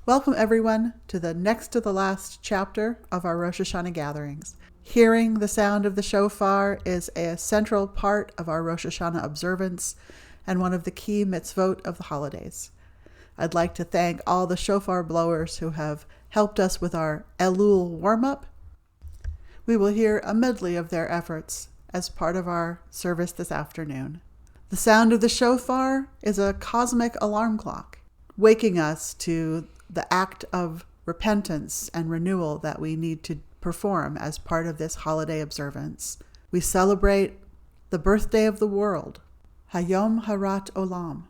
Welcome everyone to the next to the last chapter of our Rosh Hashanah gatherings. Hearing the sound of the shofar is a central part of our Rosh Hashanah observance and one of the key mitzvot of the holidays. I'd like to thank all the shofar blowers who have helped us with our Elul warm-up. We will hear a medley of their efforts as part of our service this afternoon. The sound of the shofar is a cosmic alarm clock, waking us to the act of repentance and renewal that we need to perform as part of this holiday observance. We celebrate the birthday of the world, Hayom Harat Olam,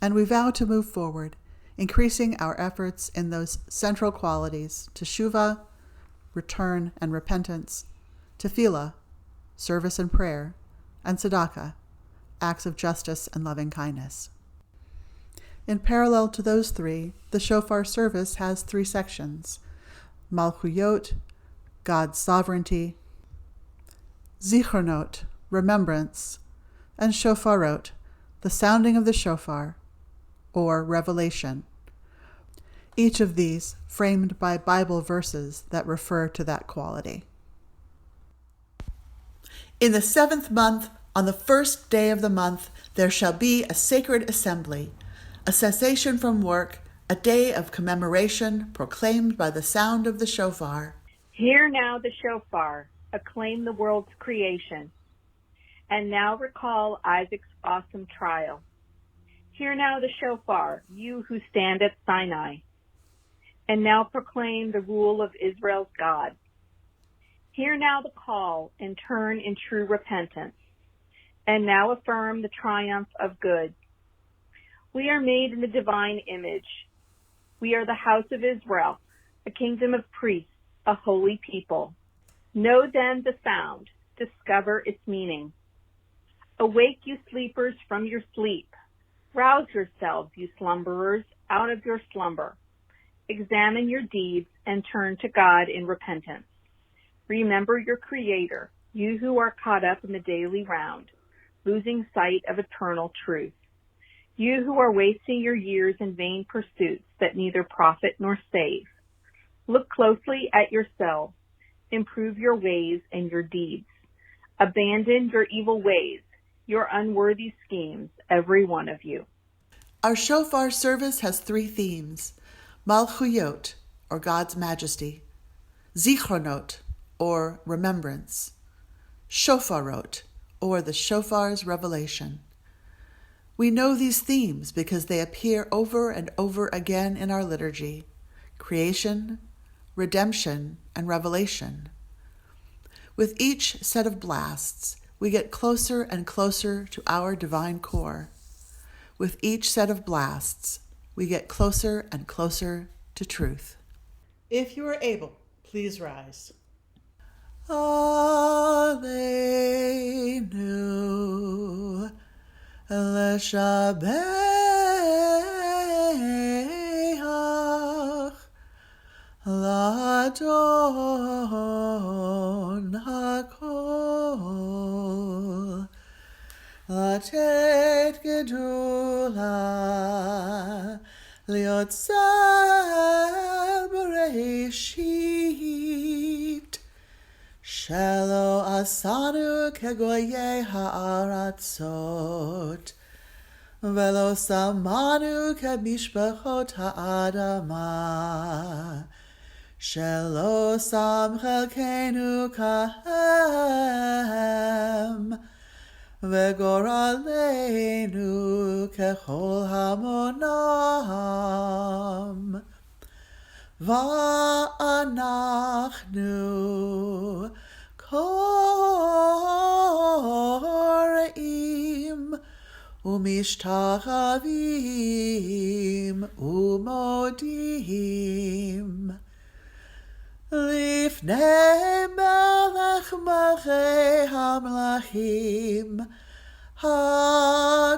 and we vow to move forward, increasing our efforts in those central qualities: teshuvah, return and repentance, tefillah, service and prayer, and tzedakah, acts of justice and loving kindness. In parallel to those three, the shofar service has three sections: Malchuyot, God's sovereignty; Zichronot, remembrance; and Shofarot, the sounding of the shofar, or revelation. Each of these framed by Bible verses that refer to that quality. In the 7th month, on the 1st day of the month, there shall be a sacred assembly, a cessation from work, a day of commemoration proclaimed by the sound of the shofar. Hear now the shofar, acclaim the world's creation, and now recall Isaac's awesome trial. Hear now the shofar, you who stand at Sinai, and now proclaim the rule of Israel's God. Hear now the call and turn in true repentance, and now affirm the triumph of good. We are made in the divine image. We are the house of Israel, a kingdom of priests, a holy people. Know then the sound, discover its meaning. Awake, you sleepers, from your sleep. Rouse yourselves, you slumberers, out of your slumber. Examine your deeds and turn to God in repentance. Remember your Creator, you who are caught up in the daily round, losing sight of eternal truth. You who are wasting your years in vain pursuits that neither profit nor save. Look closely at yourselves. Improve your ways and your deeds. Abandon your evil ways, your unworthy schemes, every one of you. Our shofar service has three themes: Malchuyot, or God's majesty; Zichronot, or remembrance; Shofarot, or the shofar's revelation. We know these themes because they appear over and over again in our liturgy: creation, redemption, and revelation. With each set of blasts, we get closer and closer to our divine core. With each set of blasts, we get closer and closer to truth. If you are able, please rise. Aleinu Leshabeach Ladon HaKol Latet Gedula Liotzal Bereshit Shelo Asanu Kegoye Ha'aratzot Velo Samanu Kemishpachot Ha'adama Shelo Sam Chelkenu Kahem Vegoralenu Kechol Hamonam Va'anachnu Koreim Umishtachavim Umodim Lifnei Melech Malchei Hamlachim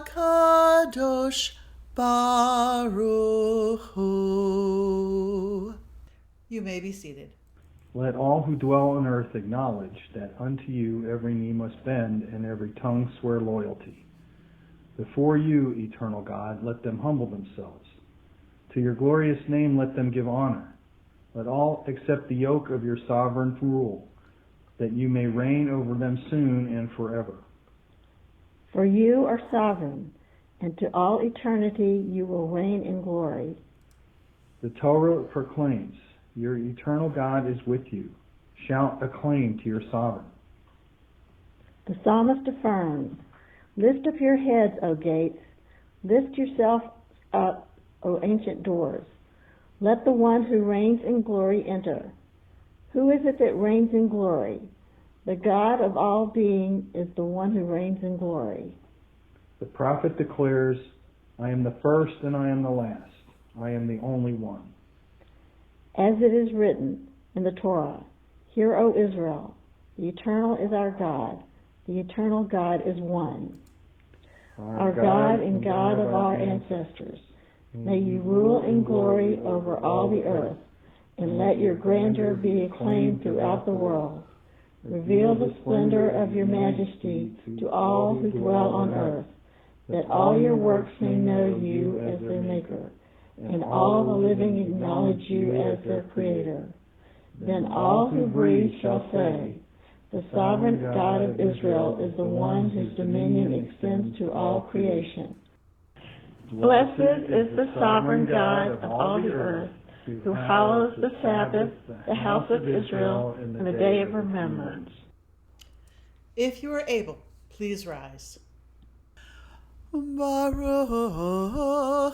HaKadosh Baruch Hu. You may be seated. Let all who dwell on earth acknowledge that unto you every knee must bend and every tongue swear loyalty. Before you, eternal God, let them humble themselves. To your glorious name let them give honor. Let all accept the yoke of your sovereign rule, that you may reign over them soon and forever. For you are sovereign, and to all eternity you will reign in glory. The Torah proclaims, your eternal God is with you. Shout acclaim to your sovereign. The psalmist affirms, lift up your heads, O gates. Lift yourself up, O ancient doors. Let the one who reigns in glory enter. Who is it that reigns in glory? The God of all being is the one who reigns in glory. The prophet declares, I am the first and I am the last. I am the only one. As it is written in the Torah, Hear, O Israel, the eternal is our God. The eternal God is one. Our God and God of our ancestors, may you rule in glory over all the earth, and let your grandeur be acclaimed throughout the world. Reveal the splendor of your majesty to all who dwell on earth, that all your works may know you as their maker, and all the living acknowledge you as their creator. Then all who breathe shall say, the sovereign God of Israel is the one whose dominion extends to all creation. Blessed is the sovereign God of all the earth, who hallows the Sabbath, the house of Israel, and the day of remembrance. If you are able, please rise. Baruch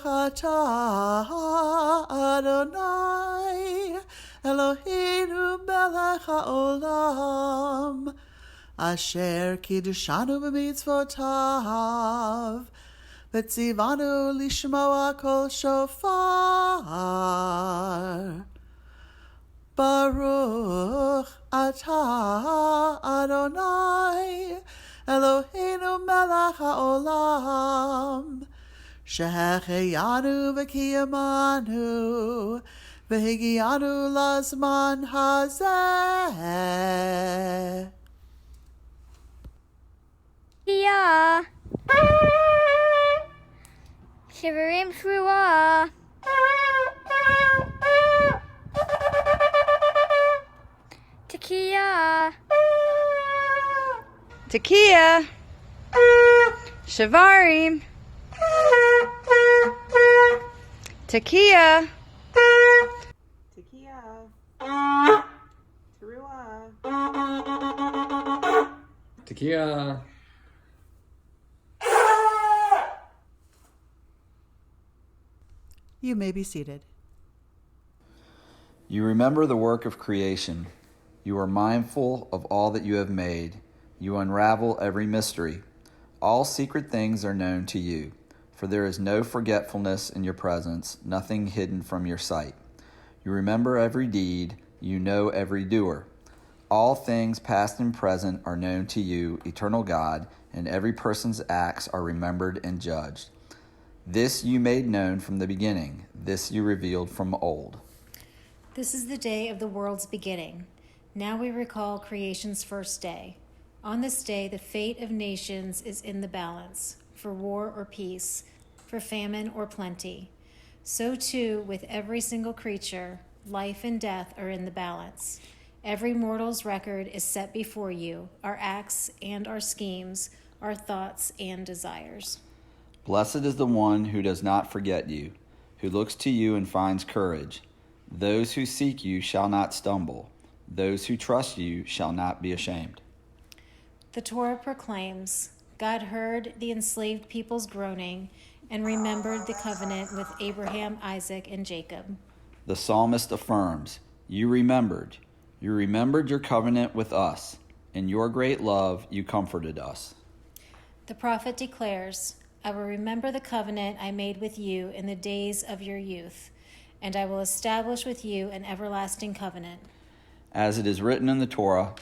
atah Adonai Eloheinu melech haolam asher kiddushanu b'mitzvotav v'tzivanu lishmoa kol shofar. Baruch atah Adonai Eloheinu melech haolam shehecheyanu v'kiyamanu v'higianu lazman hazeh. Yeah. Shivarim Shruah. Tekiah. Tekiah. Shivarim. Tekiah. Tekiah. You may be seated. You remember the work of creation. You are mindful of all that you have made. You unravel every mystery. All secret things are known to you, for there is no forgetfulness in your presence, nothing hidden from your sight. You remember every deed, you know every doer. All things past and present are known to you, eternal God, and every person's acts are remembered and judged. This you made known from the beginning, this you revealed from old. This is the day of the world's beginning. Now we recall creation's first day. On this day, the fate of nations is in the balance, for war or peace, for famine or plenty. So too, with every single creature, life and death are in the balance. Every mortal's record is set before you, our acts and our schemes, our thoughts and desires. Blessed is the one who does not forget you, who looks to you and finds courage. Those who seek you shall not stumble. Those who trust you shall not be ashamed. The Torah proclaims, God heard the enslaved people's groaning and remembered the covenant with Abraham, Isaac, and Jacob. The psalmist affirms, You remembered your covenant with us. In your great love you comforted us. The prophet declares, I will remember the covenant I made with you in the days of your youth, and I will establish with you an everlasting covenant. As it is written in the Torah,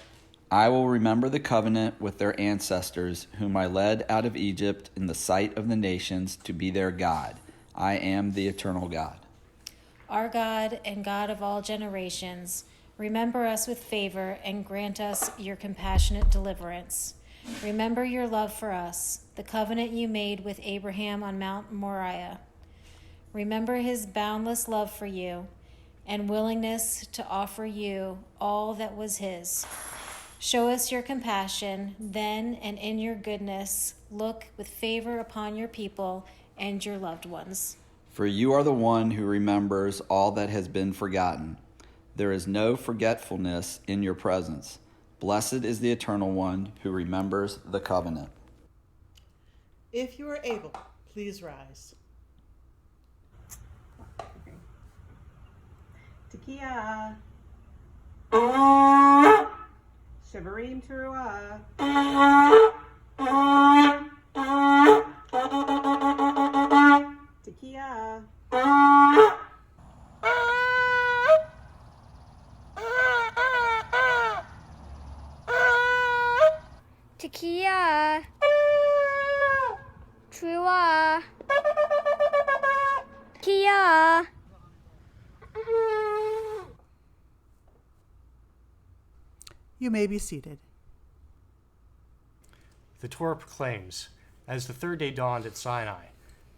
I will remember the covenant with their ancestors, whom I led out of Egypt in the sight of the nations to be their God. I am the eternal God. Our God and God of all generations, remember us with favor and grant us your compassionate deliverance. Remember your love for us, the covenant you made with Abraham on Mount Moriah. Remember his boundless love for you and willingness to offer you all that was his. Show us your compassion, then, and in your goodness, look with favor upon your people and your loved ones. For you are the one who remembers all that has been forgotten. There is no forgetfulness in your presence. Blessed is the Eternal One who remembers the covenant. If you are able, please rise. Tekiah. Shivarim Teruah. Tekiah. Tekiah. Trua. Tekiah. You may be seated. The Torah proclaims, as the third day dawned at Sinai,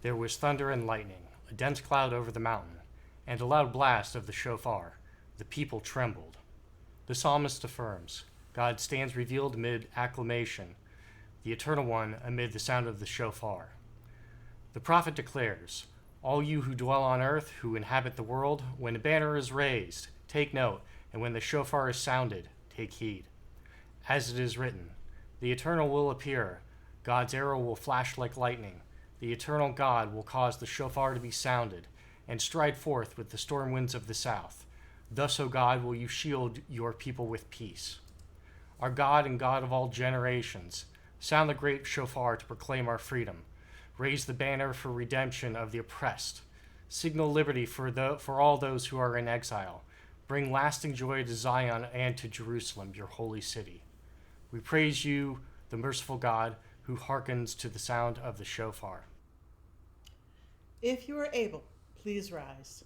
there was thunder and lightning, a dense cloud over the mountain, and a loud blast of the shofar. The people trembled. The psalmist affirms, God stands revealed amid acclamation, the Eternal One amid the sound of the shofar. The prophet declares, all you who dwell on earth, who inhabit the world, when a banner is raised, take note, and when the shofar is sounded, take heed. As it is written, the Eternal will appear, God's arrow will flash like lightning, the Eternal God will cause the shofar to be sounded, and stride forth with the storm winds of the south. Thus, O God, will you shield your people with peace. Our God and God of all generations, sound the great shofar to proclaim our freedom. Raise the banner for redemption of the oppressed. Signal liberty for all those who are in exile. Bring lasting joy to Zion and to Jerusalem, your holy city. We praise you, the merciful God, who hearkens to the sound of the shofar. If you are able, please rise.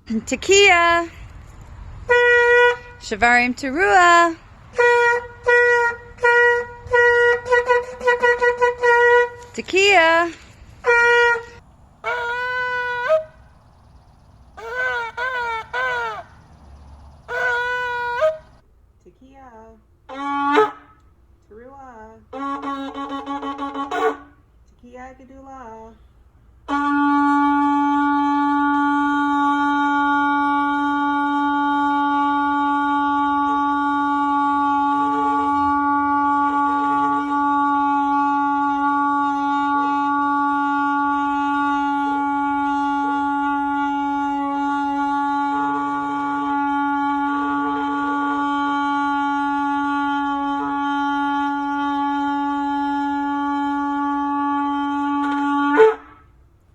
Tekiah. Shivarim Teruah. Tekiah. Tekiah. Teruah. Tekiah Gedulah.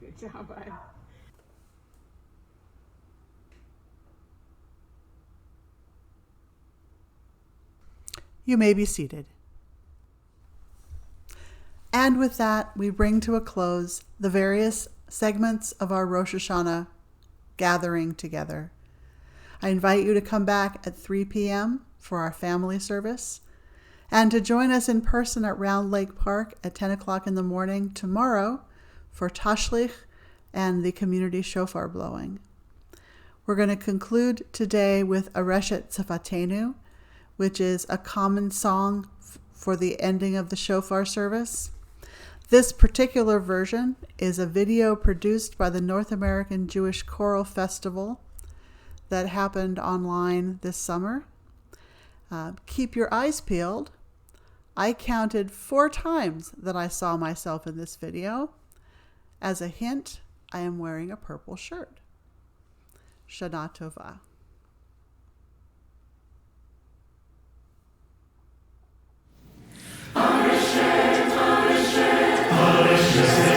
Good job, bud. You may be seated. And with that, we bring to a close the various segments of our Rosh Hashanah gathering together. I invite you to come back at 3 p.m. for our family service and to join us in person at Round Lake Park at 10 o'clock in the morning tomorrow for Tashlich and the community shofar blowing. We're going to conclude today with Areshet Tzafatenu, which is a common song for the ending of the shofar service. This particular version is a video produced by the North American Jewish Choral Festival that happened online this summer. Keep your eyes peeled. I counted 4 times that I saw myself in this video. As a hint, I am wearing a purple shirt. Shana Tova. Areshet, Areshet, Areshet.